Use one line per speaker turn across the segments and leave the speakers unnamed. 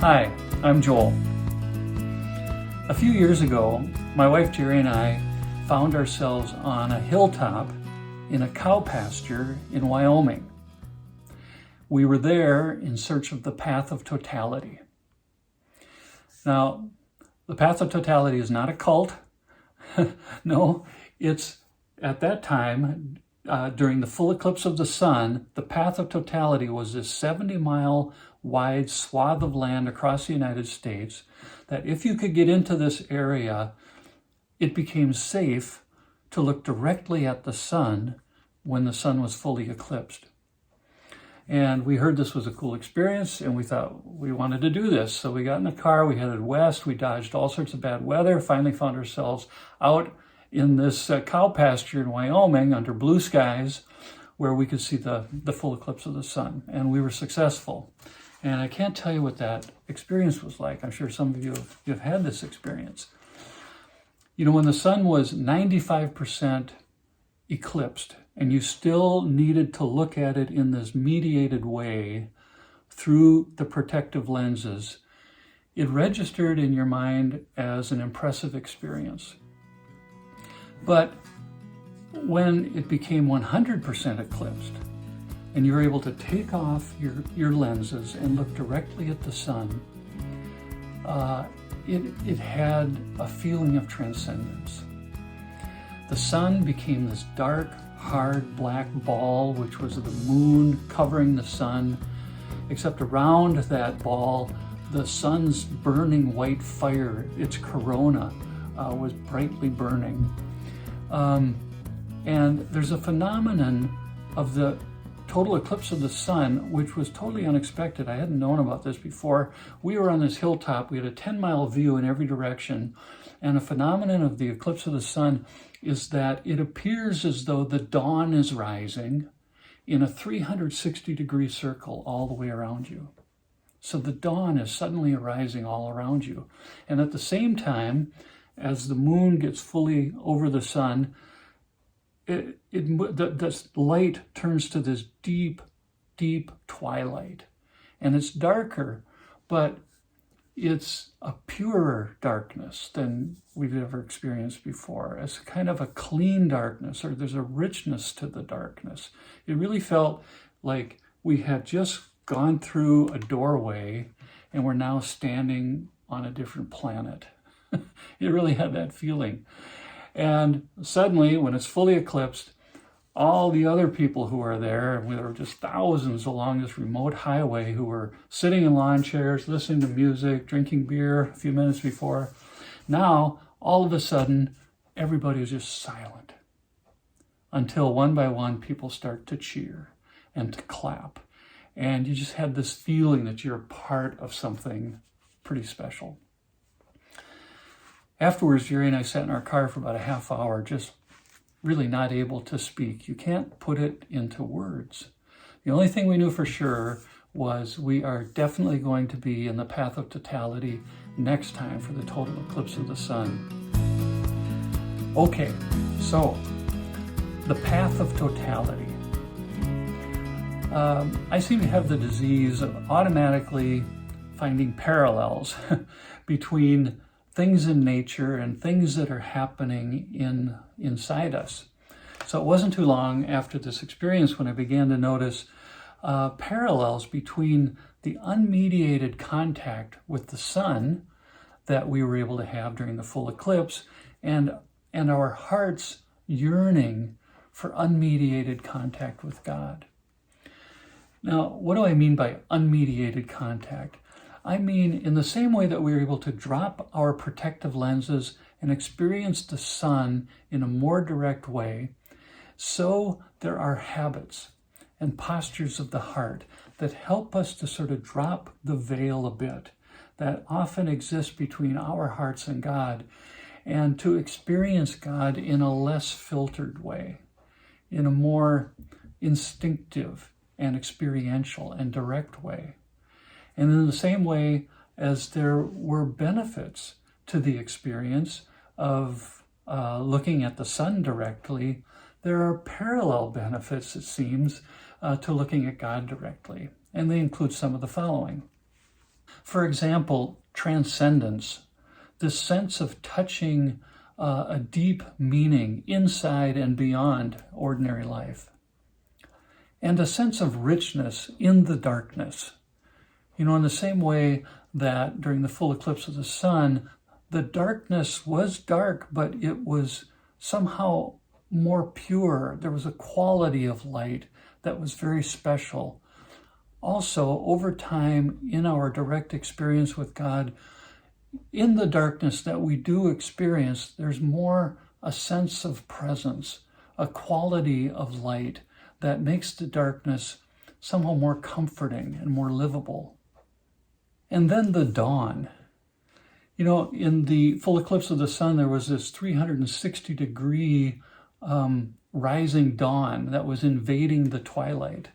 Hi, I'm Joel. A few years ago, my wife Jerry and I found ourselves on a hilltop in a cow pasture in Wyoming. We were there in search of the path of totality. Now, the path of totality is not a cult. No, it's at that time, during the full eclipse of the sun, the path of totality was this 70-mile wide swath of land across the United States that if you could get into this area, it became safe to look directly at the sun when the sun was fully eclipsed. And we heard this was a cool experience, and we thought we wanted to do this. So we got in the car, we headed west, we dodged all sorts of bad weather, finally found ourselves out in this cow pasture in Wyoming under blue skies where we could see the full eclipse of the sun. And we were successful. And I can't tell you what that experience was like. I'm sure some of you have had this experience. You know, when the sun was 95% eclipsed, and you still needed to look at it in this mediated way through the protective lenses, it registered in your mind as an impressive experience. But when it became 100% eclipsed, and you're able to take off your lenses and look directly at the sun, it had a feeling of transcendence. The sun became this dark, hard black ball, which was the moon covering the sun, except around that ball, the sun's burning white fire, its corona, was brightly burning. And there's a phenomenon of the total eclipse of the sun, which was totally unexpected. I hadn't known about this before. We were on this hilltop. We had a 10-mile view in every direction. And a phenomenon of the eclipse of the sun is that it appears as though the dawn is rising in a 360-degree circle all the way around you. So the dawn is suddenly arising all around you. And at the same time, as the moon gets fully over the sun, the light turns to this deep, deep twilight. And it's darker, but it's a purer darkness than we've ever experienced before. It's kind of a clean darkness, or there's a richness to the darkness. It really felt like we had just gone through a doorway and we're now standing on a different planet. It really had that feeling. And suddenly, when it's fully eclipsed, all the other people who are there, and there were just thousands along this remote highway who were sitting in lawn chairs, listening to music, drinking beer a few minutes before. Now, all of a sudden, everybody is just silent until one by one people start to cheer and to clap. And you just had this feeling that you're part of something pretty special. Afterwards, Jerry and I sat in our car for about a half hour, just really not able to speak. You can't put it into words. The only thing we knew for sure was we are definitely going to be in the path of totality next time for the total eclipse of the sun. Okay, so the path of totality. I seem to have the disease of automatically finding parallels between things in nature and things that are happening inside us. So it wasn't too long after this experience when I began to notice parallels between the unmediated contact with the sun that we were able to have during the full eclipse and our hearts yearning for unmediated contact with God. Now, what do I mean by unmediated contact? I mean, in the same way that we were able to drop our protective lenses and experience the sun in a more direct way, so there are habits and postures of the heart that help us to sort of drop the veil a bit that often exists between our hearts and God, and to experience God in a less filtered way, in a more instinctive and experiential and direct way. And in the same way as there were benefits to the experience of looking at the sun directly, there are parallel benefits, it seems, to looking at God directly. And they include some of the following. For example, transcendence, this sense of touching a deep meaning inside and beyond ordinary life, and a sense of richness in the darkness. In the same way that during the full eclipse of the sun, the darkness was dark, but it was somehow more pure. There was a quality of light that was very special. Also, over time, in our direct experience with God, in the darkness that we do experience, there's more a sense of presence, a quality of light that makes the darkness somehow more comforting and more livable. And then the dawn. In the full eclipse of the sun, there was this 360-degree rising dawn that was invading the twilight.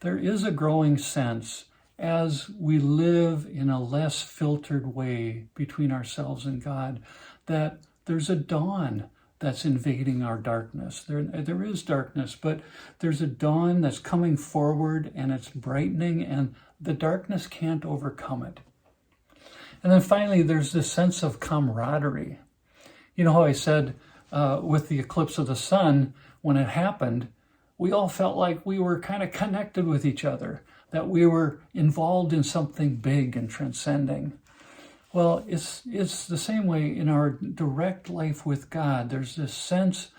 There is a growing sense, as we live in a less filtered way between ourselves and God, that there's a dawn that's invading our darkness. There is darkness, but there's a dawn that's coming forward, and it's brightening, and the darkness can't overcome it. And then finally, there's this sense of camaraderie. You know how I said with the eclipse of the sun, when it happened, we all felt like we were kind of connected with each other, that we were involved in something big and transcending. Well, it's the same way in our direct life with God. There's this sense,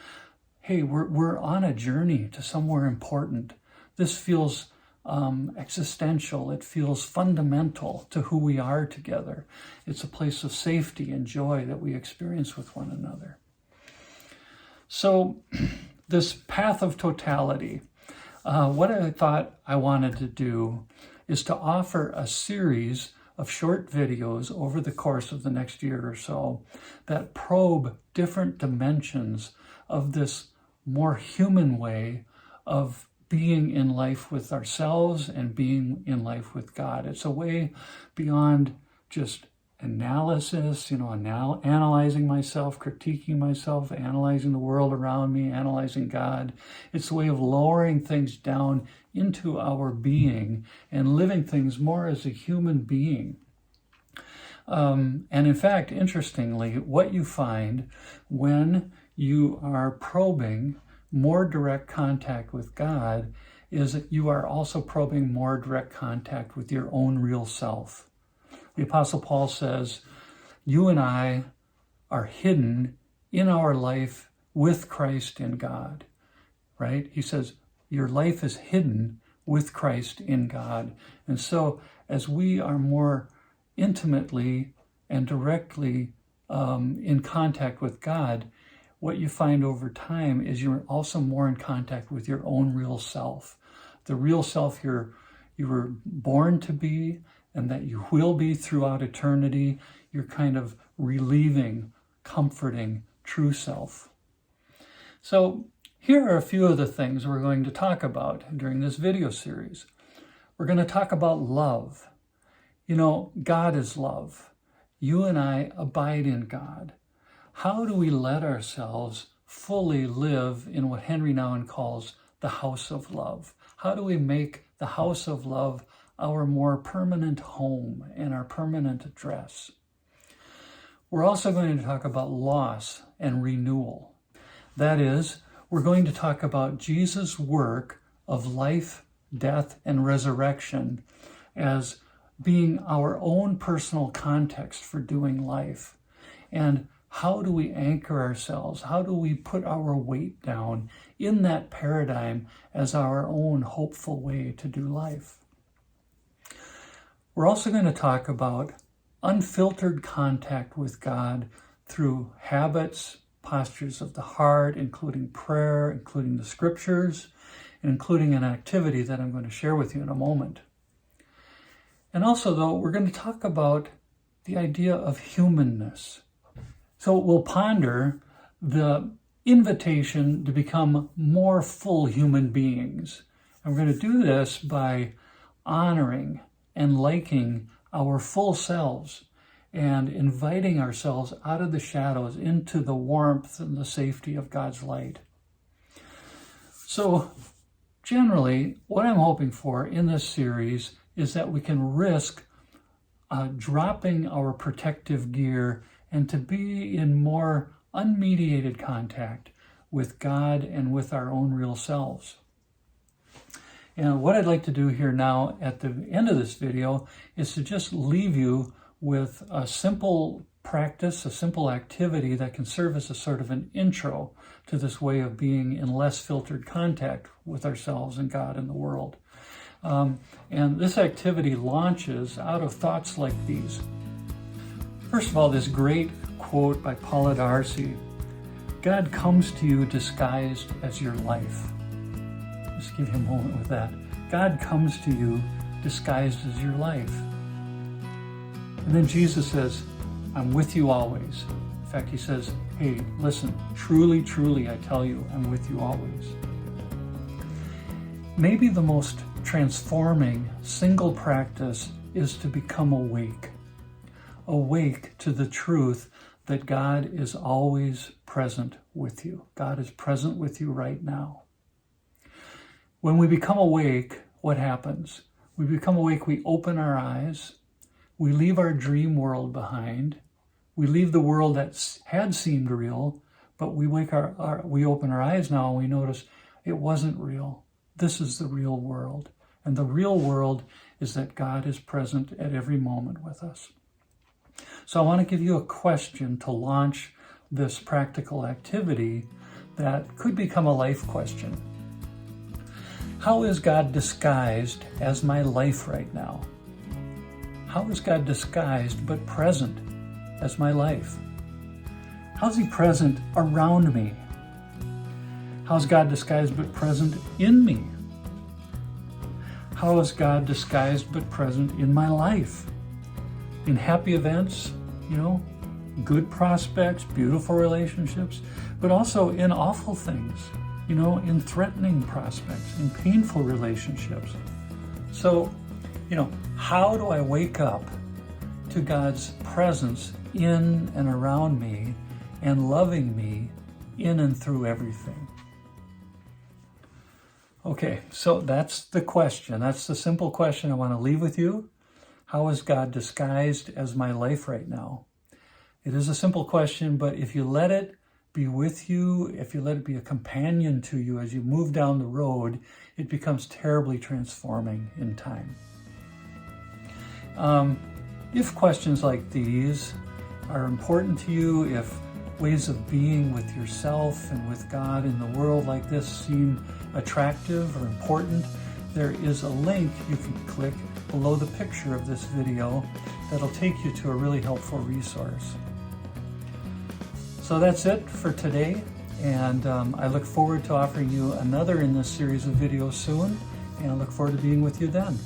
hey, we're on a journey to somewhere important. This feels existential. It feels fundamental to who we are together. It's a place of safety and joy that we experience with one another. So this path of totality, what I thought I wanted to do is to offer a series of short videos over the course of the next year or so that probe different dimensions of this more human way of being in life with ourselves and being in life with God. It's a way beyond just analysis, analyzing myself, critiquing myself, analyzing the world around me, analyzing God. It's a way of lowering things down into our being and living things more as a human being. And in fact, interestingly, what you find when you are probing more direct contact with God is that you are also probing more direct contact with your own real self. The Apostle Paul says, you and I are hidden in our life with Christ in God, right? He says, your life is hidden with Christ in God. And so as we are more intimately and directly in contact with God, what you find over time is you're also more in contact with your own real self. The real self you were born to be and that you will be throughout eternity. You're kind of relieving, comforting, true self. So here are a few of the things we're going to talk about during this video series. We're going to talk about love. God is love. You and I abide in God. How do we let ourselves fully live in what Henry Nouwen calls the house of love? How do we make the house of love our more permanent home and our permanent address? We're also going to talk about loss and renewal. That is, we're going to talk about Jesus' work of life, death, and resurrection as being our own personal context for doing life. And how do we anchor ourselves? How do we put our weight down in that paradigm as our own hopeful way to do life? We're also going to talk about unfiltered contact with God through habits, postures of the heart, including prayer, including the scriptures, and including an activity that I'm going to share with you in a moment. And also, though, we're going to talk about the idea of humanness. So we'll ponder the invitation to become more full human beings. And we're going to do this by honoring and liking our full selves and inviting ourselves out of the shadows into the warmth and the safety of God's light. So generally, what I'm hoping for in this series is that we can risk dropping our protective gear and to be in more unmediated contact with God and with our own real selves. And what I'd like to do here now at the end of this video is to just leave you with a simple practice, a simple activity that can serve as a sort of an intro to this way of being in less filtered contact with ourselves and God and the world. And this activity launches out of thoughts like these. First of all, this great quote by Paula D'Arcy: God comes to you disguised as your life. Just give you a moment with that. God comes to you disguised as your life. And then Jesus says, I'm with you always. In fact, he says, hey, listen, truly, truly, I tell you, I'm with you always. Maybe the most transforming single practice is to become awake. Awake to the truth that God is always present with you. God is present with you right now. When we become awake, what happens? We become awake, we open our eyes, we leave our dream world behind, we leave the world that had seemed real, but we open our eyes now and we notice it wasn't real. This is the real world. And the real world is that God is present at every moment with us. So I want to give you a question to launch this practical activity that could become a life question. How is God disguised as my life right now? How is God disguised but present as my life? How's he present around me? How's God disguised but present in me? How is God disguised but present in my life? In happy events, good prospects, beautiful relationships, but also in awful things, in threatening prospects, in painful relationships. So, how do I wake up to God's presence in and around me and loving me in and through everything? Okay, so that's the question. That's the simple question I want to leave with you. How is God disguised as my life right now? It is a simple question, but if you let it be with you, if you let it be a companion to you as you move down the road, it becomes terribly transforming in time. If questions like these are important to you, if ways of being with yourself and with God in the world like this seem attractive or important, there is a link you can click below the picture of this video that'll take you to a really helpful resource. So that's it for today, and I look forward to offering you another in this series of videos soon, and I look forward to being with you then.